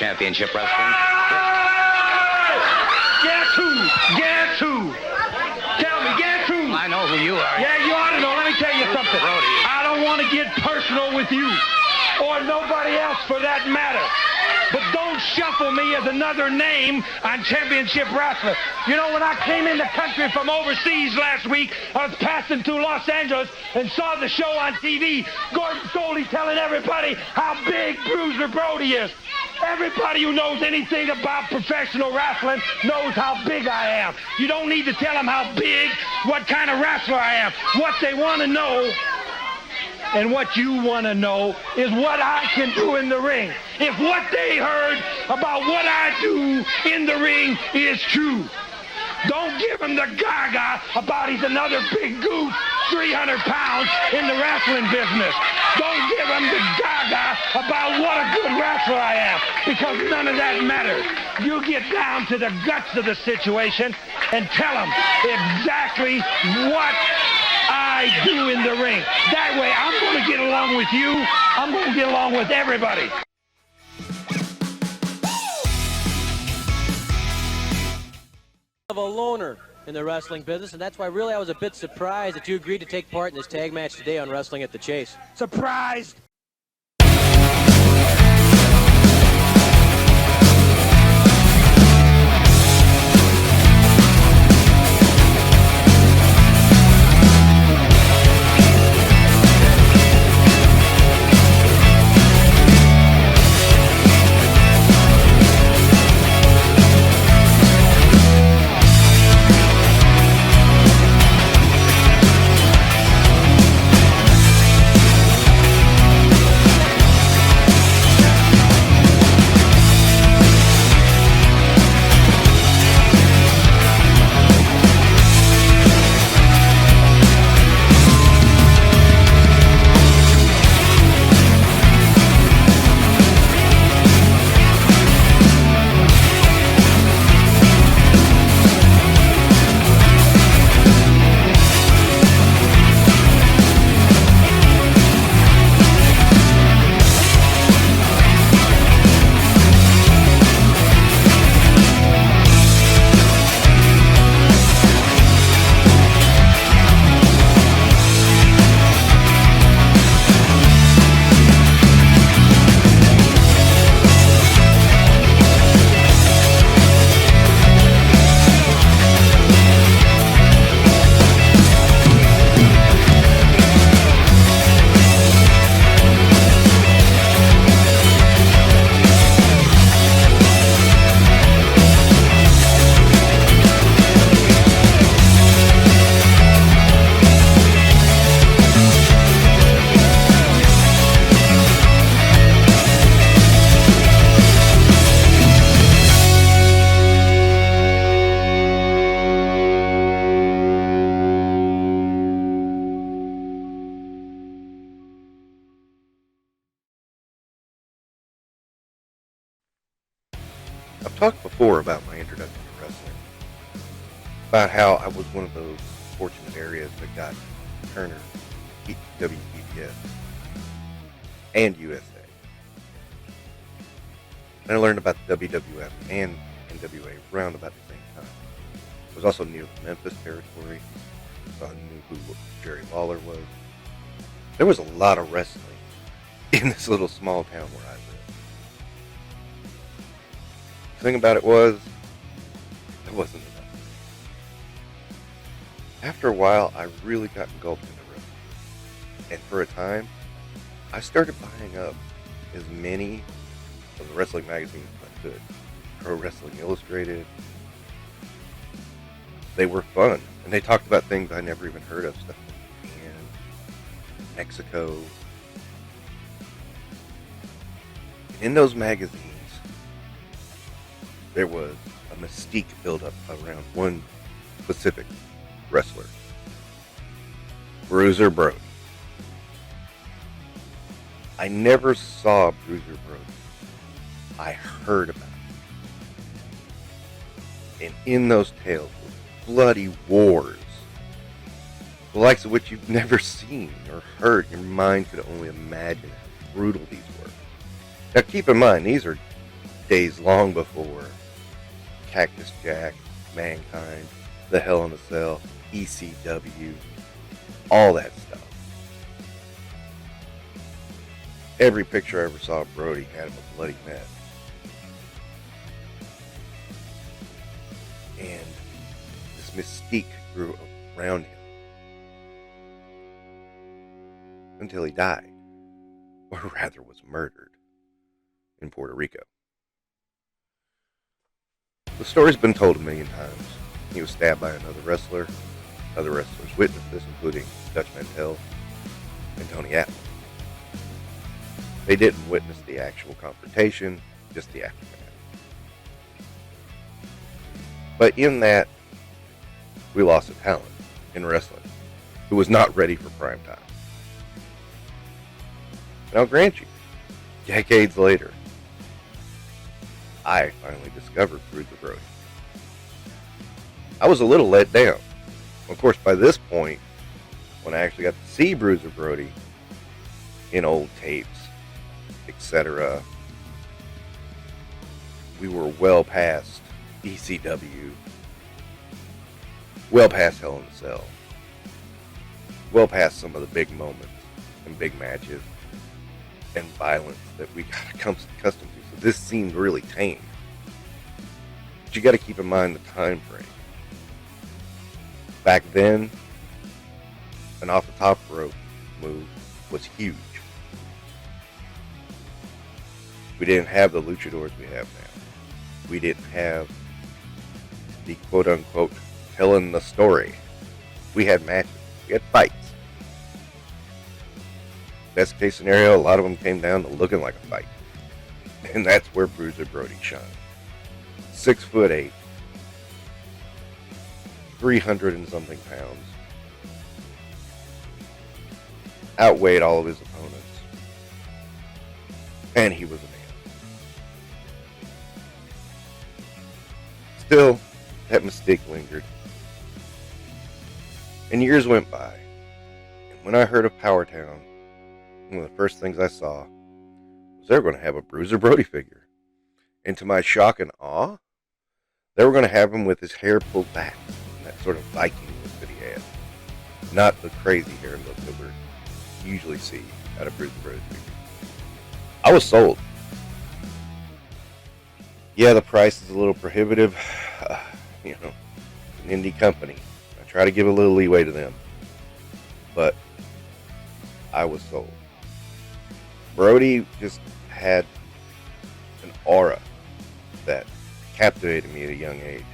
Championship Wrestling. Guess who? Guess who? Tell me, guess who? I know who you are. Yeah, you ought to know. Let me tell you something. Brody. I don't want to get personal with you, or nobody else for that matter. But don't shuffle me as another name on Championship Wrestling. You know, when I came in the country from overseas last week, I was passing through Los Angeles and saw the show on TV. Gordon Soley telling everybody how big Bruiser Brody is. Everybody who knows anything about professional wrestling knows how big I am. You don't need to tell them how big, what kind of wrestler I am. What they want to know and what you want to know is what I can do in the ring. If what they heard about what I do in the ring is true, don't give him the gaga about he's another big goose, 300 pounds in the wrestling business. Don't give him the gaga about what a good wrestler I am, because none of that matters. You get down to the guts of the situation and tell him exactly what I do in the ring. That way, I'm going to get along with you. I'm going to get along with everybody. Of a loner in the wrestling business, and that's why really I was a bit surprised that you agreed to take part in this tag match today on Wrestling at the Chase. Surprised? I've talked before about my introduction to wrestling, about how I was one of those fortunate areas that got Turner, WPBS, and USA. And I learned about the WWF and NWA around about the same time. I was also near the Memphis territory, so I knew who Jerry Lawler was. There was a lot of wrestling in this little small town where I lived. The thing about it was, it wasn't enough. After a while, I really got engulfed into wrestling. And for a time, I started buying up as many of the wrestling magazines as I could. Pro Wrestling Illustrated. They were fun. And they talked about things I never even heard of. Stuff from Japan, Mexico. And in those magazines, there was a mystique built up around one specific wrestler. Bruiser Brody. I never saw Bruiser Brody. I heard about it. And in those tales were bloody wars, the likes of which you've never seen or heard. Your mind could only imagine how brutal these were. Now keep in mind, these are days long before Cactus Jack, Mankind, the Hell in a Cell, ECW, all that stuff. Every picture I ever saw of Brody had him a bloody mess. And this mystique grew around him until he died, or rather was murdered, in Puerto Rico. The story's been told a million times. He was stabbed by another wrestler. Other wrestlers witnessed this, including Dutch Mantel and Tony Atlas. They didn't witness the actual confrontation, just the aftermath. But in that, we lost a talent in wrestling who was not ready for prime time. And I'll grant you, decades later, I finally discovered Bruiser Brody. I was a little let down. Of course, by this point, when I actually got to see Bruiser Brody in old tapes, etc., we were well past ECW, well past Hell in a Cell, well past some of the big moments and big matches and violence that we got accustomed to. So this seemed really tame. But you got to keep in mind the time frame. Back then, an off the top rope move was huge. We didn't have the luchadors we have now. We didn't have the quote unquote telling the story. We had matches. We had fights. Best case scenario, a lot of them came down to looking like a fight. And that's where Bruiser Brody shined. 6'8", 300 and something pounds. Outweighed all of his opponents. And he was a man. Still, that mystique lingered. And years went by. And when I heard of Powertown, one of the first things I saw was they were going to have a Bruiser Brody figure. And to my shock and awe, they were going to have him with his hair pulled back. That sort of Viking look that he had. Not the crazy hair look that we usually see out of Bruiser Brody figures. I was sold. Yeah, the price is a little prohibitive. You know, an indie company. I try to give a little leeway to them. But I was sold. Brody just had an aura that captivated me at a young age.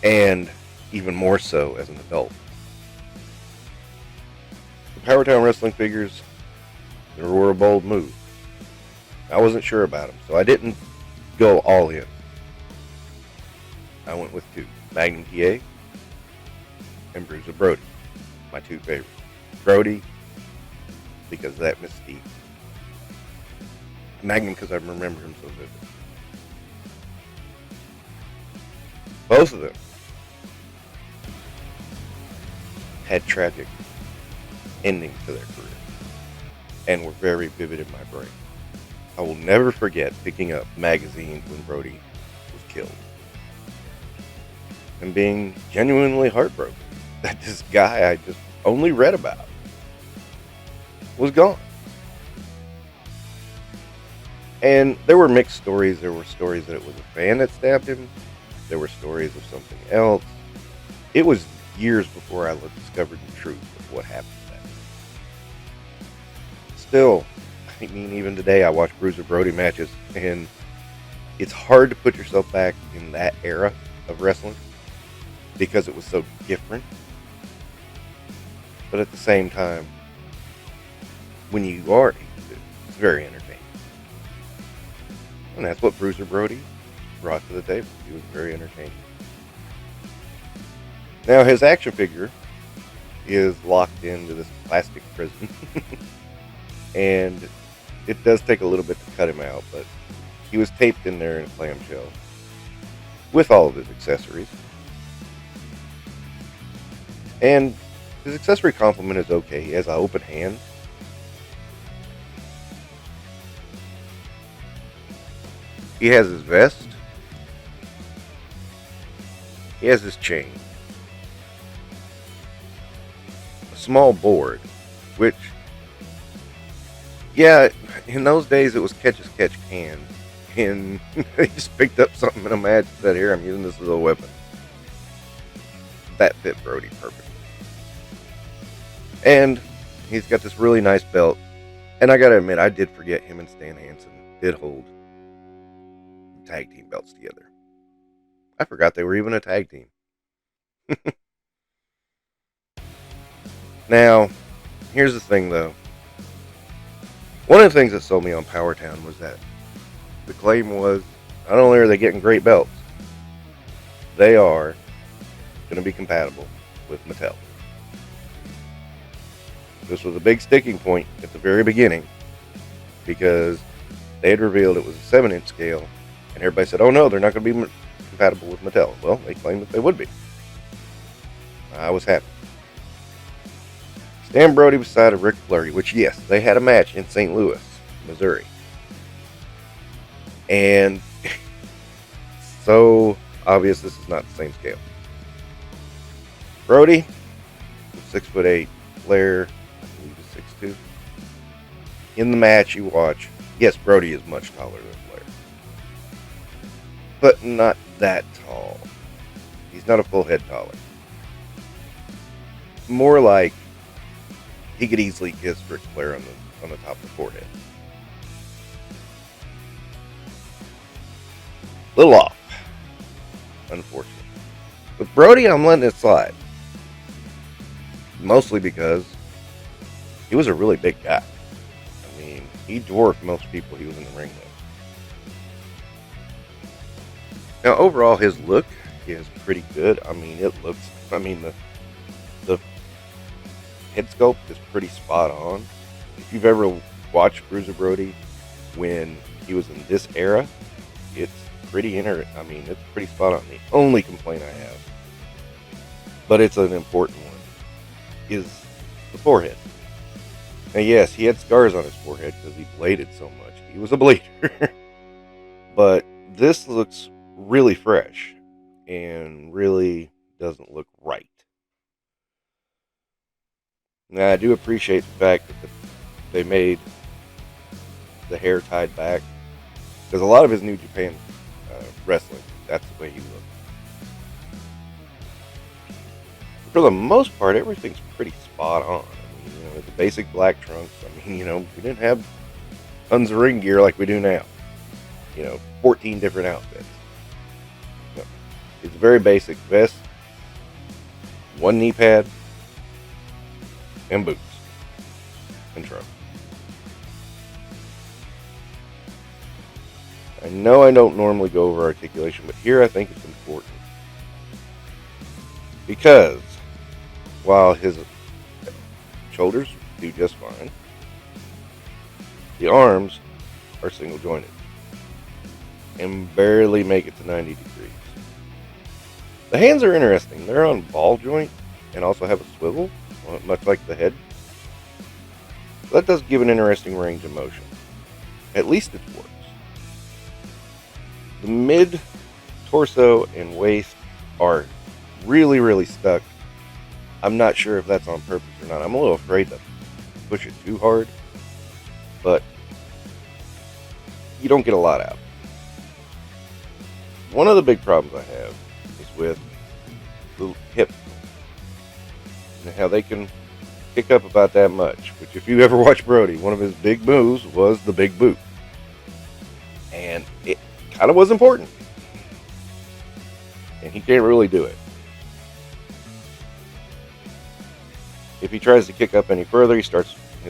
And even more so as an adult. The Powertown wrestling figures, they were a bold move. I wasn't sure about them, so I didn't go all in. I went with two, Magnum PA and Bruiser Brody, my two favorites. Brody, because of that mystique. Magnum, because I remember him so vivid. Both of them had tragic endings to their career and were very vivid in my brain. I will never forget picking up magazines when Brody was killed and being genuinely heartbroken that this guy I just only read about was gone. And there were mixed stories. There were stories that it was a fan that stabbed him. There were stories of something else. It was years before I discovered the truth of what happened to that. Still, I mean, even today I watch Bruiser Brody matches, and it's hard to put yourself back in that era of wrestling because it was so different. But at the same time, when you are into it, it's very entertaining. And that's what Bruiser Brody brought to the table. He was very entertaining. Now, his action figure is locked into this plastic prison. And it does take a little bit to cut him out, but he was taped in there in a clamshell with all of his accessories. And his accessory complement is okay. He has an open hand. He has his vest. He has his chain. A small board, which, yeah, in those days it was catch as catch can. And he just picked up something in a match and said, here, I'm using this as a weapon. That fit Brody perfectly. And he's got this really nice belt. And I gotta admit, I did forget him and Stan Hansen did hold tag team belts together. I forgot they were even a tag team. Now, here's the thing though. One of the things that sold me on Powertown was that the claim was, not only are they getting great belts, they are going to be compatible with Mattel. This was a big sticking point at the very beginning because they had revealed it was a 7-inch scale, and everybody said, oh no, they're not going to be compatible with Mattel. Well, they claimed that they would be. I was happy. Stan Brody beside of Rick Fleury, which, yes, they had a match in St. Louis, Missouri. And so obvious this is not the same scale. Brody, 6'8", Flair, I believe is 6'2". In the match you watch, yes, Brody is much taller than Flair. But not that tall. He's not a full head taller. More like he could easily kiss Ric Flair on the top of the forehead. Little off, unfortunately. With Brody, I'm letting it slide. Mostly because he was a really big guy. I mean, he dwarfed most people he was in the ring with. Now, overall, his look is pretty good. I mean, the head sculpt is pretty spot on. If you've ever watched Bruiser Brody when he was in this era, it's pretty it's pretty spot on. The only complaint I have, but it's an important one, is the forehead. Now, yes, he had scars on his forehead because he bladed so much. He was a blader. But this looks really fresh and really doesn't look right. Now, I do appreciate the fact that they made the hair tied back, because a lot of his New Japan wrestling, that's the way he looked. For the most part, everything's pretty spot on. I mean, the basic black trunks. I mean, we didn't have tons of ring gear like we do now. 14 different outfits. No, it's a very basic vest, one knee pad, and boots, and trunks. I know I don't normally go over articulation, but here I think it's important. Because while his shoulders do just fine, the arms are single jointed and barely make it to 90 degrees. The hands are interesting. They're on ball joint and also have a swivel, much like the head. That does give an interesting range of motion. At least it works. The mid, torso, and waist are really, really stuck. I'm not sure if that's on purpose or not. I'm a little afraid to push it too hard, but you don't get a lot out. One of the big problems I have is with the hip and how they can kick up about that much. Which, if you ever watch Brody, one of his big moves was the big boot, and it kind of was important, and he can't really do it. If he tries to kick up any further, his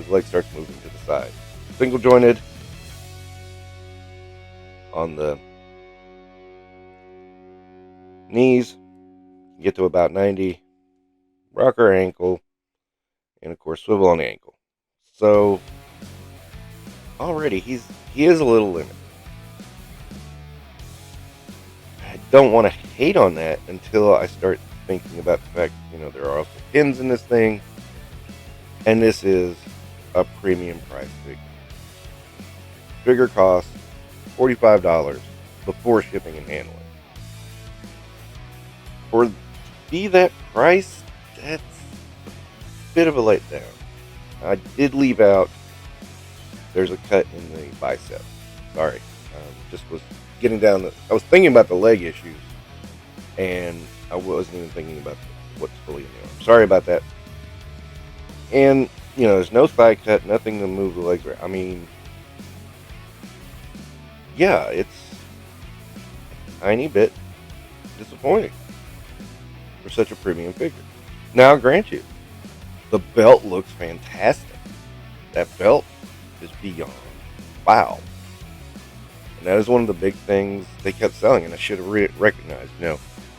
leg starts moving to the side. Single jointed on the knees, get to about 90, rocker ankle, and of course swivel on the ankle. So already he is a little limited. I don't want to hate on that until I start thinking about the fact, there are also pins in this thing, and this is a premium price figure. Figure costs $45, before shipping and handling. For be that price, that's a bit of a letdown. I did leave out, there's a cut in the bicep. Sorry. Just was getting down I was thinking about the leg issues, and I wasn't even thinking about what's fully in the arm. Sorry about that. And, there's no thigh cut, nothing to move the legs around. I mean, yeah, it's a tiny bit disappointing for such a premium figure. Now, I'll grant you, the belt looks fantastic. That belt is beyond wow. And that is one of the big things they kept selling, and I should have recognized.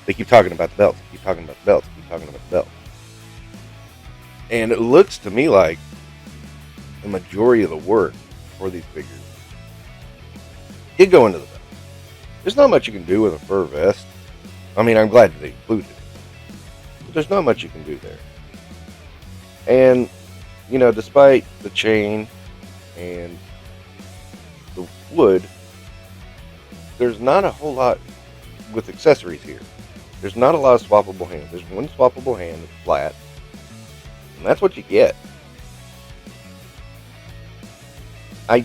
They keep talking about the belts, keep talking about the belts, keep talking about the belts. And it looks to me like the majority of the work for these figures did go into the belt. There's not much you can do with a fur vest. I mean, I'm glad that they included it. But there's not much you can do there. And, despite the chain and the wood, there's not a whole lot with accessories here. There's not a lot of swappable hands. There's one swappable hand that's flat, and that's what you get. I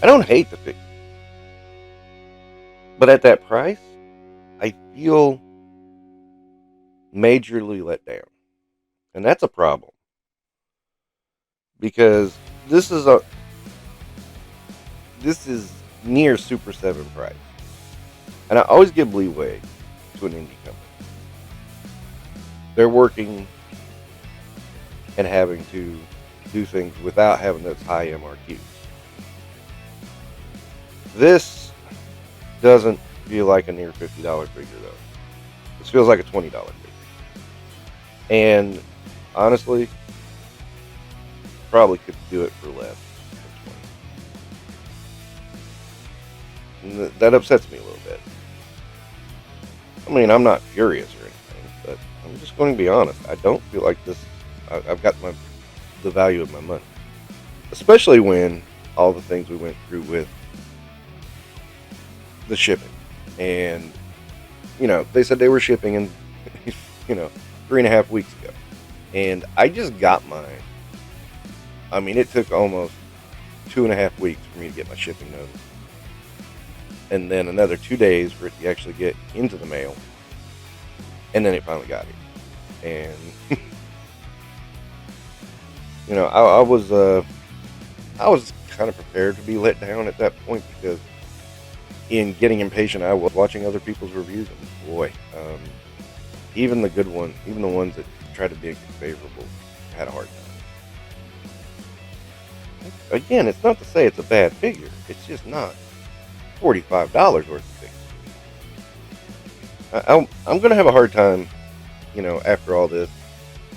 don't hate the figure, but at that price, I feel majorly let down, and that's a problem, because this is near Super 7 price. And I always give leeway to an indie company. They're working and having to do things without having those high MRQs. This doesn't feel like a near $50 figure, though. This feels like a $20 figure. And honestly, probably could do it for less. And that upsets me a little bit. I mean, I'm not furious or anything, but I'm just going to be honest. I don't feel like this. I've got the value of my money, especially when all the things we went through with the shipping, and they said they were shipping in 3.5 weeks ago, and I just got mine. I mean, it took almost 2.5 weeks for me to get my shipping notice. And then another 2 days for it to actually get into the mail. And then it finally got here. And, I was kind of prepared to be let down at that point, because in getting impatient, I was watching other people's reviews. And boy, even the good ones, even the ones that tried to be favorable, had a hard time. Again, it's not to say it's a bad figure. It's just not $45 worth of things. I'm going to have a hard time, after all this,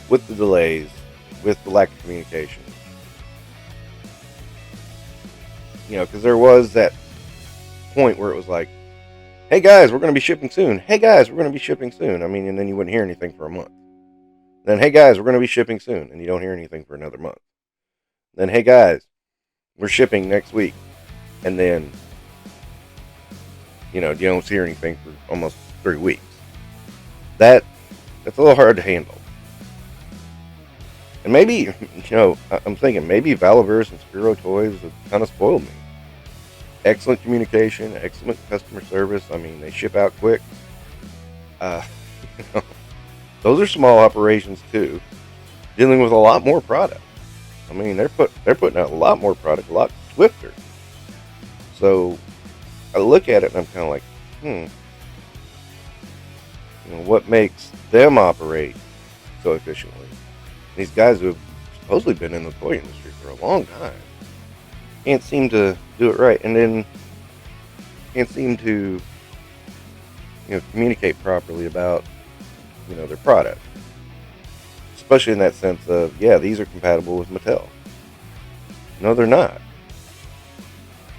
with the delays, with the lack of communication. Because there was that point where it was like, hey guys, we're going to be shipping soon. Hey guys, we're going to be shipping soon. I mean, and then you wouldn't hear anything for a month. Then, hey guys, we're going to be shipping soon. And you don't hear anything for another month. Then, hey guys, we're shipping next week. And then, you don't see anything for almost 3 weeks. That's a little hard to handle. And maybe, I'm thinking maybe Valaverse and Spiro Toys have kind of spoiled me. Excellent communication, excellent customer service. I mean, they ship out quick. Those are small operations too, dealing with a lot more product. I mean, they're putting out a lot more product, a lot swifter. So I look at it and I'm kind of like, what makes them operate so efficiently? These guys who have supposedly been in the toy industry for a long time can't seem to do it right, and then can't seem to communicate properly about their product, especially in that sense of, these are compatible with Mattel. No, they're not.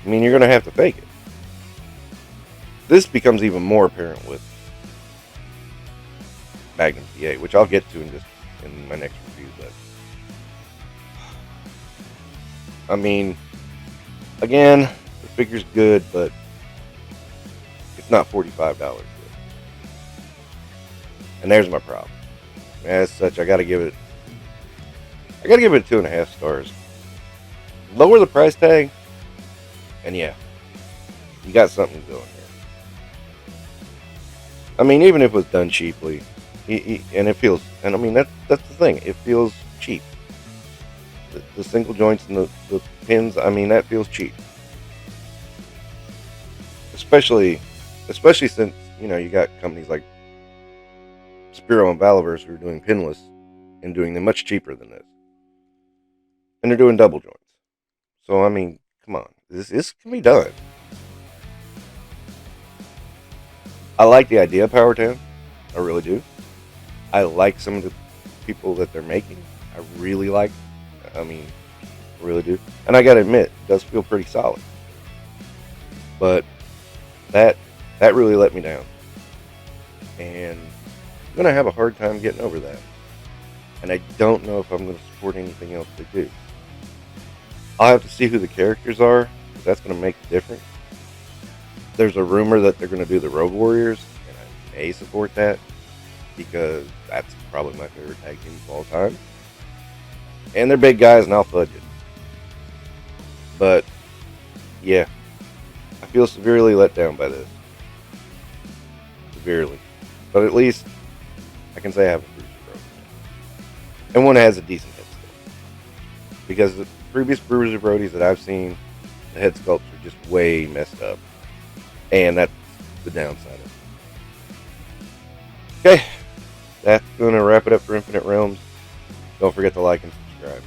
I mean, you're going to have to fake it. This becomes even more apparent with Magnum TA, which I'll get to in my next review. But I mean, again, the Figure's good, but it's not $45 good. And there's my problem. As such, I gotta give it 2.5 stars. Lower the price tag, and yeah, you got something going here. I mean, even if it was done cheaply, and it feels, and I mean that's the thing, it feels cheap. The single joints and the pins, I mean, that feels cheap. Especially since, you know, you got companies like Spiro and Valaverse who are doing pinless and doing them much cheaper than this. And they're doing double joints. So, I mean, come on. This can be done. I like the idea of Powertown. I really do. I like some of the people that they're making. I really like. I mean, I really do. And I gotta admit, it does feel pretty solid. But that really let me down. And I'm going to have a hard time getting over that. And I don't know if I'm going to support anything else they do. I'll have to see who the characters are. That's going to make the difference. There's a rumor that they're going to do the Road Warriors, and I may support that because that's probably my favorite tag team of all time. And they're big guys, and I'll fudge it. But, yeah. I feel severely let down by this. Severely. But at least I can say I have a Bruiser Brody. And one that has a decent head sculpt. Because the previous Bruiser Brodies that I've seen, the head sculpts are just way messed up. And that's the downside of it. Okay. That's going to wrap it up for Infinite Realms. Don't forget to like and subscribe.